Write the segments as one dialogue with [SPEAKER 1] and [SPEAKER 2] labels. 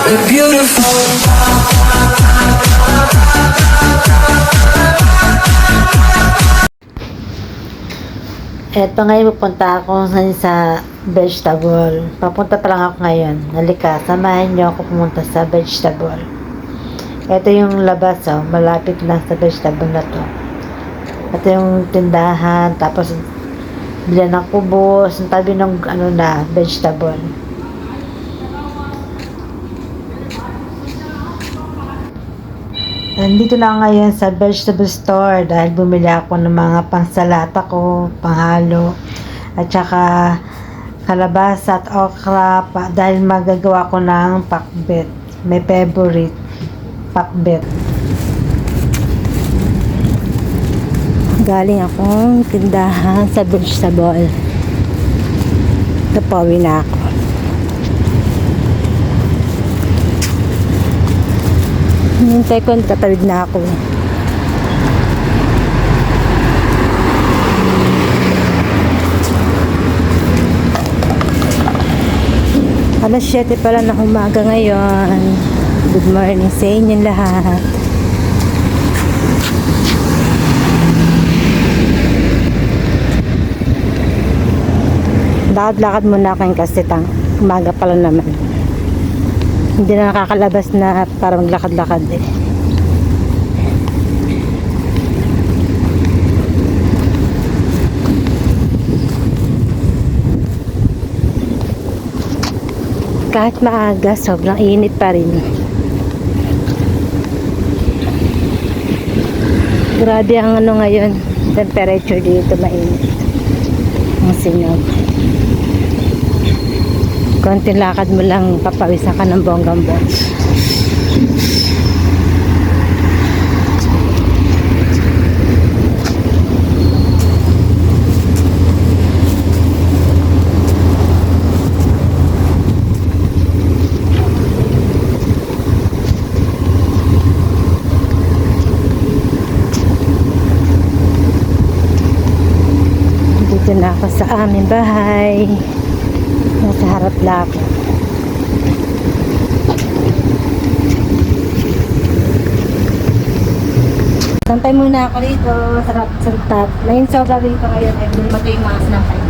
[SPEAKER 1] You're beautiful.
[SPEAKER 2] Eto ngayon pupunta ako sa vegetable. Papunta pa lang ako ngayon. Halika, samahan niyo ako pumunta sa vegetable. Ito yung labas, oh, malapit lang sa vegetable na to. Ito yung tindahan, tapos bilan ng kubos, ang tabi ng vegetable. Nandito na ngayon sa vegetable store dahil bumili ako ng mga pangsalata ko, panghalo, at saka kalabasa at okra dahil magagawa ko ng pakbet. May favorite, pakbet. Galing akong tindahan sa vegetable. Napawi na ako. Hintay ko, tatawid na ako. Alas 7 pala na umaga ngayon. Good morning sa inyong lahat. Lakad-lakad muna ako kasi umaga pala naman. Hindi na nakakalabas na para maglakad-lakad eh. Kahit maaga, sobrang init pa rin. Grabe ang ngayon, temperature dito, mainit. Ang singaw. Konting lakad mo lang, papawisan ka ng bonggang-bong. Dito na ako sa aming bahay. Nasa harap lang. Sampay muna ako rito. Sarap. Ngayon sobra rito ngayon. Ay, lumato yung mga sinampay.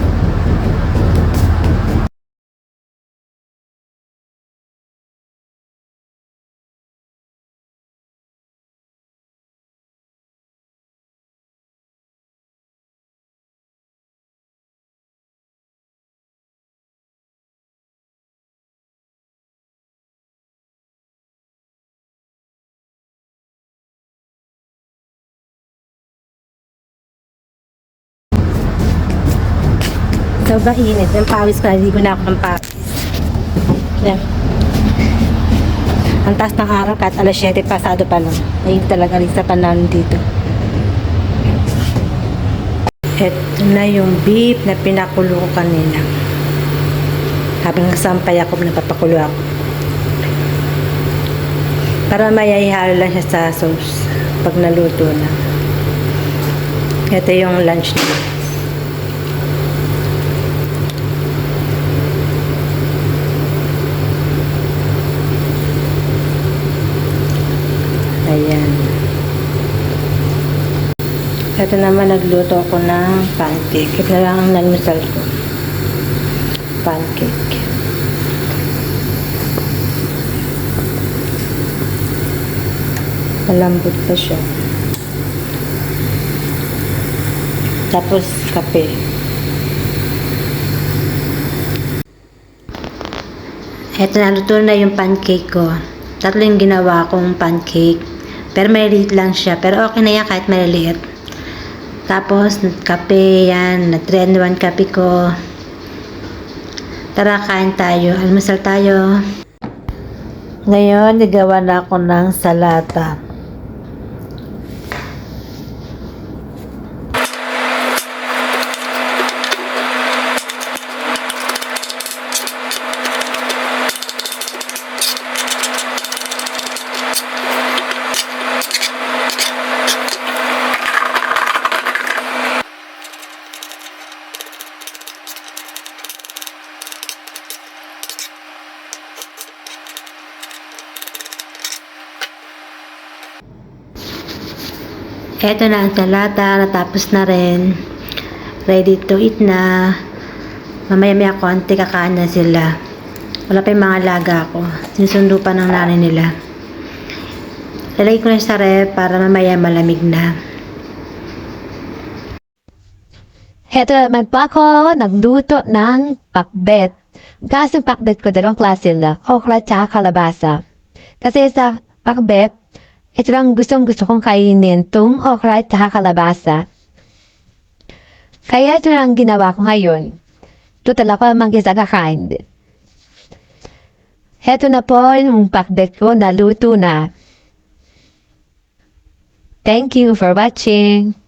[SPEAKER 2] Sobrang init. Yung pawis ko, hindi ko na ako ng pawis. Yan. Ang taas ng araw, kahit alas 7 pasado pa lang. Ayun talaga rin sa panahon dito. Ito na yung beef na pinakulo ko kanina. Habang nasampay ako, napapakulo ako. Para mayayahalo lang siya sa sauce pag naluto na. Ito yung lunch nila. Ayan. Ito naman, nagluto ako ng pancake. Ito na lang ang nalmusal ko. Pancake. Malambot pa siya. Tapos, kape. Ito na, luto na yung pancake ko. Tatlo yung ginawa kong pancake. Pero maliliit lang siya. Pero okay na yan kahit maliliit. Tapos, kape yan. Nag-3 in 1 kape ko. Tara, kain tayo. Almusal tayo. Ngayon, nagawa na ako ng salata. Eto na ang salata, natapos na rin. Ready to eat na. Mamaya-maya konti kakain na sila. Wala pa yung mga alaga ko. Sinusundo pa ng nanay nila. Lalagay ko na sa ref para mamaya malamig na.
[SPEAKER 1] Heto naman po ako, nagluto ng pakbet. Kaso pakbet ko, dalawang klase na, okra at kalabasa. Kasi sa pakbet, ito lang gustong-gusto kong kainin, itong okra at kalabasa. Kaya ito lang ginawa ko ngayon. Total ako mag-isa kakain din. Heto na po yung pakbet ko, naluto na. Thank you for watching.